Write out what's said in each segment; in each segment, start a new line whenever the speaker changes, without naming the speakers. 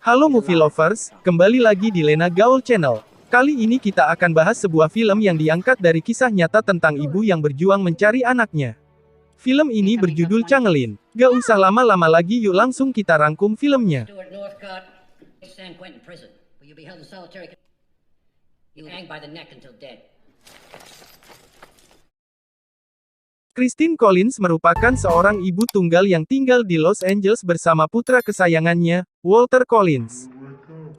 Halo movie lovers, kembali lagi di Lena Gaul Channel. Kali ini kita akan bahas sebuah film yang diangkat dari kisah nyata tentang ibu yang berjuang mencari anaknya. Film ini berjudul Changeling. Gak usah lama-lama lagi, yuk langsung kita rangkum filmnya.
Stuart Northcott, San Quentin prison, where you'll be held in solitary. You hang by the neck until dead.
Christine Collins merupakan seorang ibu tunggal yang tinggal di Los Angeles bersama putra kesayangannya, Walter Collins.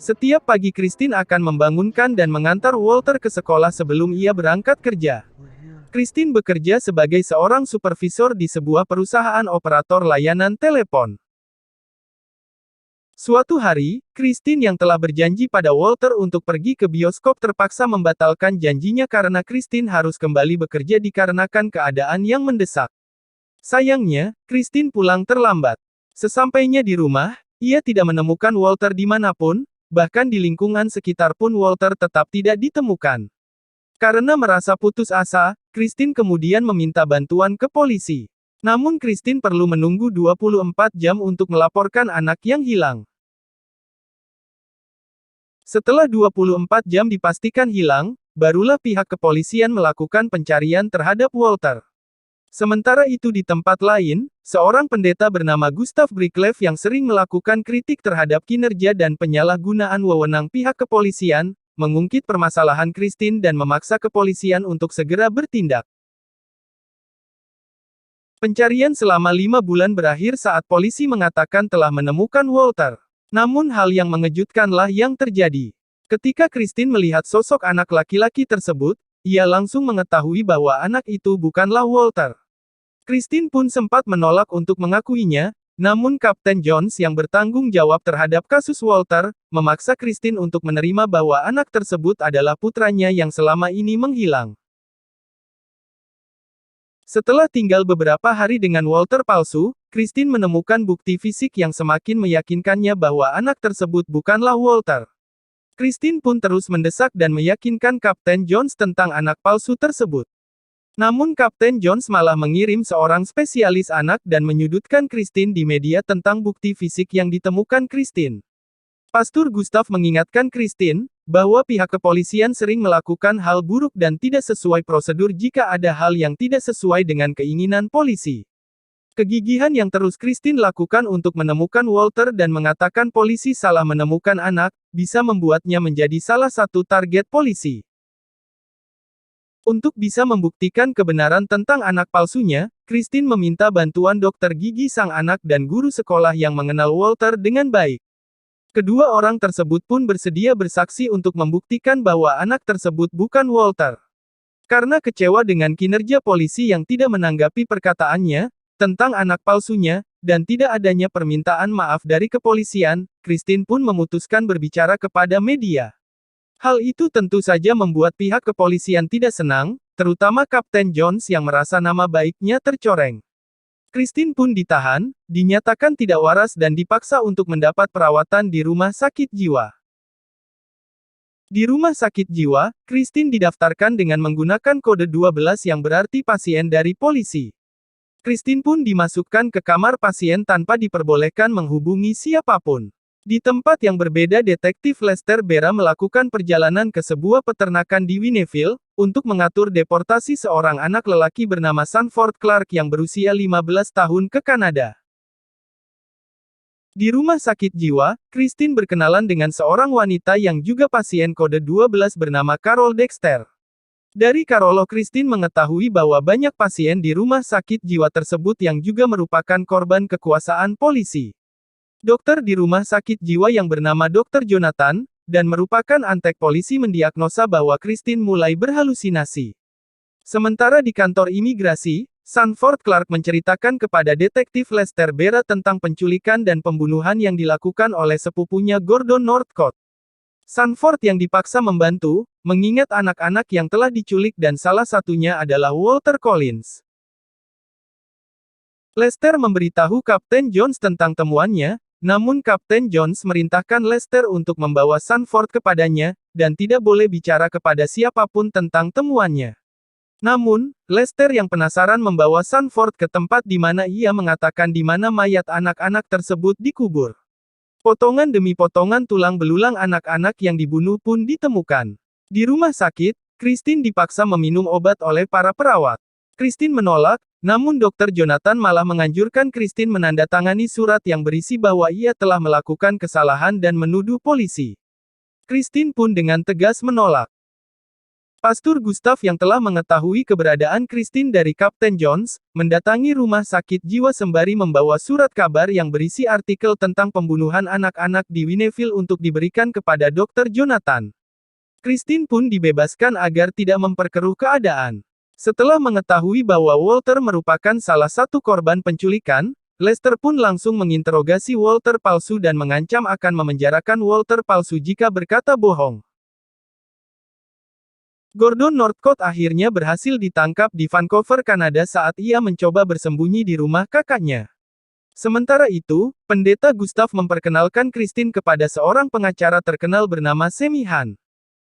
Setiap pagi Christine akan membangunkan dan mengantar Walter ke sekolah sebelum ia berangkat kerja. Christine bekerja sebagai seorang supervisor di sebuah perusahaan operator layanan telepon. Suatu hari, Christine yang telah berjanji pada Walter untuk pergi ke bioskop terpaksa membatalkan janjinya karena Christine harus kembali bekerja dikarenakan keadaan yang mendesak. Sayangnya, Christine pulang terlambat. Sesampainya di rumah, ia tidak menemukan Walter dimanapun, bahkan di lingkungan sekitar pun Walter tetap tidak ditemukan. Karena merasa putus asa, Christine kemudian meminta bantuan ke polisi. Namun Christine perlu menunggu 24 jam untuk melaporkan anak yang hilang. Setelah 24 jam dipastikan hilang, barulah pihak kepolisian melakukan pencarian terhadap Walter. Sementara itu di tempat lain, seorang pendeta bernama Gustav Brickleff yang sering melakukan kritik terhadap kinerja dan penyalahgunaan wewenang pihak kepolisian, mengungkit permasalahan Christine dan memaksa kepolisian untuk segera bertindak. Pencarian selama 5 bulan berakhir saat polisi mengatakan telah menemukan Walter. Namun hal yang mengejutkanlah yang terjadi. Ketika Christine melihat sosok anak laki-laki tersebut, ia langsung mengetahui bahwa anak itu bukanlah Walter. Christine pun sempat menolak untuk mengakuinya, namun Kapten Jones yang bertanggung jawab terhadap kasus Walter, memaksa Christine untuk menerima bahwa anak tersebut adalah putranya yang selama ini menghilang. Setelah tinggal beberapa hari dengan Walter palsu, Christine menemukan bukti fisik yang semakin meyakinkannya bahwa anak tersebut bukanlah Walter. Christine pun terus mendesak dan meyakinkan Kapten Jones tentang anak palsu tersebut. Namun Kapten Jones malah mengirim seorang spesialis anak dan menyudutkan Christine di media tentang bukti fisik yang ditemukan Christine. Pastor Gustav mengingatkan Christine, bahwa pihak kepolisian sering melakukan hal buruk dan tidak sesuai prosedur jika ada hal yang tidak sesuai dengan keinginan polisi. Kegigihan yang terus Christine lakukan untuk menemukan Walter dan mengatakan polisi salah menemukan anak, bisa membuatnya menjadi salah satu target polisi. Untuk bisa membuktikan kebenaran tentang anak palsunya, Christine meminta bantuan dokter gigi sang anak dan guru sekolah yang mengenal Walter dengan baik. Kedua orang tersebut pun bersedia bersaksi untuk membuktikan bahwa anak tersebut bukan Walter. Karena kecewa dengan kinerja polisi yang tidak menanggapi perkataannya tentang anak palsunya, dan tidak adanya permintaan maaf dari kepolisian, Christine pun memutuskan berbicara kepada media. Hal itu tentu saja membuat pihak kepolisian tidak senang, terutama Kapten Jones yang merasa nama baiknya tercoreng. Christine pun ditahan, dinyatakan tidak waras dan dipaksa untuk mendapat perawatan di rumah sakit jiwa. Di rumah sakit jiwa, Christine didaftarkan dengan menggunakan kode 12 yang berarti pasien dari polisi. Christine pun dimasukkan ke kamar pasien tanpa diperbolehkan menghubungi siapapun. Di tempat yang berbeda Detektif Lester Bera melakukan perjalanan ke sebuah peternakan di Winneville, untuk mengatur deportasi seorang anak lelaki bernama Sanford Clark yang berusia 15 tahun ke Kanada. Di rumah sakit jiwa, Christine berkenalan dengan seorang wanita yang juga pasien kode 12 bernama Carol Dexter. Dari Carol, Christine mengetahui bahwa banyak pasien di rumah sakit jiwa tersebut yang juga merupakan korban kekuasaan polisi. Dokter di rumah sakit jiwa yang bernama Dr. Jonathan, dan merupakan antek polisi mendiagnosa bahwa Christine mulai berhalusinasi. Sementara di kantor imigrasi, Sanford Clark menceritakan kepada Detektif Lester Bera tentang penculikan dan pembunuhan yang dilakukan oleh sepupunya Gordon Northcott. Sanford yang dipaksa membantu, mengingat anak-anak yang telah diculik dan salah satunya adalah Walter Collins. Lester memberitahu Kapten Jones tentang temuannya, namun Kapten Jones merintahkan Lester untuk membawa Sanford kepadanya, dan tidak boleh bicara kepada siapapun tentang temuannya. Namun, Lester yang penasaran membawa Sanford ke tempat di mana ia mengatakan di mana mayat anak-anak tersebut dikubur. Potongan demi potongan tulang belulang anak-anak yang dibunuh pun ditemukan. Di rumah sakit, Christine dipaksa meminum obat oleh para perawat. Christine menolak, namun Dr. Jonathan malah menganjurkan Christine menandatangani surat yang berisi bahwa ia telah melakukan kesalahan dan menuduh polisi. Christine pun dengan tegas menolak. Pastor Gustav yang telah mengetahui keberadaan Christine dari Kapten Jones, mendatangi rumah sakit jiwa sembari membawa surat kabar yang berisi artikel tentang pembunuhan anak-anak di Winneville untuk diberikan kepada Dr. Jonathan. Christine pun dibebaskan agar tidak memperkeruh keadaan. Setelah mengetahui bahwa Walter merupakan salah satu korban penculikan, Lester pun langsung menginterogasi Walter palsu dan mengancam akan memenjarakan Walter palsu jika berkata bohong. Gordon Northcott akhirnya berhasil ditangkap di Vancouver, Kanada saat ia mencoba bersembunyi di rumah kakaknya. Sementara itu, Pendeta Gustav memperkenalkan Christine kepada seorang pengacara terkenal bernama Sammy Han.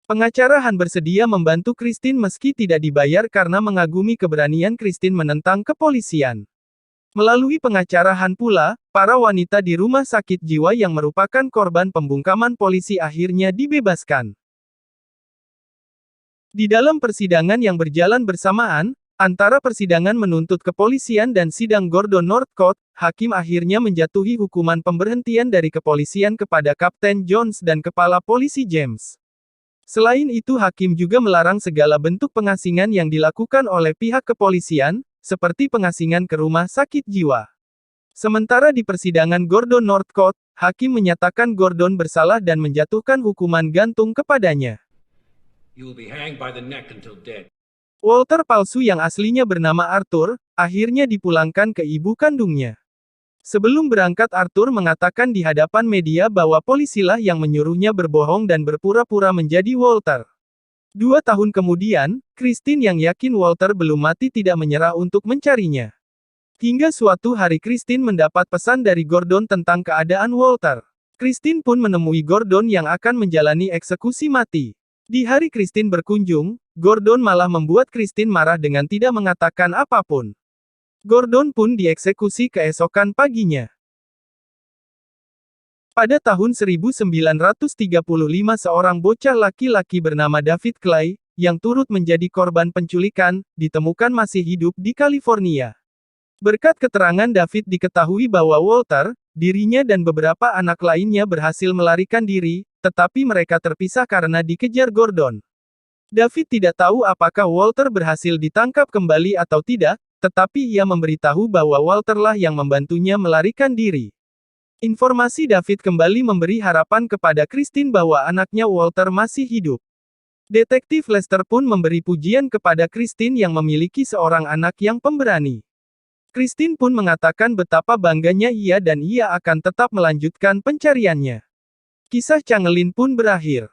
Pengacara Han bersedia membantu Christine meski tidak dibayar karena mengagumi keberanian Christine menentang kepolisian. Melalui pengacara Han pula, para wanita di rumah sakit jiwa yang merupakan korban pembungkaman polisi akhirnya dibebaskan. Di dalam persidangan yang berjalan bersamaan, antara persidangan menuntut kepolisian dan sidang Gordon Northcott, hakim akhirnya menjatuhi hukuman pemberhentian dari kepolisian kepada Kapten Jones dan Kepala Polisi James. Selain itu hakim juga melarang segala bentuk pengasingan yang dilakukan oleh pihak kepolisian, seperti pengasingan ke rumah sakit jiwa. Sementara di persidangan Gordon Northcott, hakim menyatakan Gordon bersalah dan menjatuhkan hukuman gantung kepadanya.
You will be hanged by the neck until dead.
Walter palsu yang aslinya bernama Arthur, akhirnya dipulangkan ke ibu kandungnya. Sebelum berangkat Arthur mengatakan di hadapan media bahwa polisilah yang menyuruhnya berbohong dan berpura-pura menjadi Walter. 2 tahun kemudian, Christine yang yakin Walter belum mati tidak menyerah untuk mencarinya. Hingga suatu hari Christine mendapat pesan dari Gordon tentang keadaan Walter. Christine pun menemui Gordon yang akan menjalani eksekusi mati. Di hari Christine berkunjung, Gordon malah membuat Christine marah dengan tidak mengatakan apapun. Gordon pun dieksekusi keesokan paginya. Pada tahun 1935 seorang bocah laki-laki bernama David Clay, yang turut menjadi korban penculikan, ditemukan masih hidup di California. Berkat keterangan David diketahui bahwa Walter, dirinya dan beberapa anak lainnya berhasil melarikan diri, tetapi mereka terpisah karena dikejar Gordon. David tidak tahu apakah Walter berhasil ditangkap kembali atau tidak, tetapi ia memberitahu bahwa Walterlah yang membantunya melarikan diri. Informasi David kembali memberi harapan kepada Christine bahwa anaknya Walter masih hidup. Detektif Lester pun memberi pujian kepada Christine yang memiliki seorang anak yang pemberani. Christine pun mengatakan betapa bangganya ia dan ia akan tetap melanjutkan pencariannya. Kisah Changeling pun berakhir.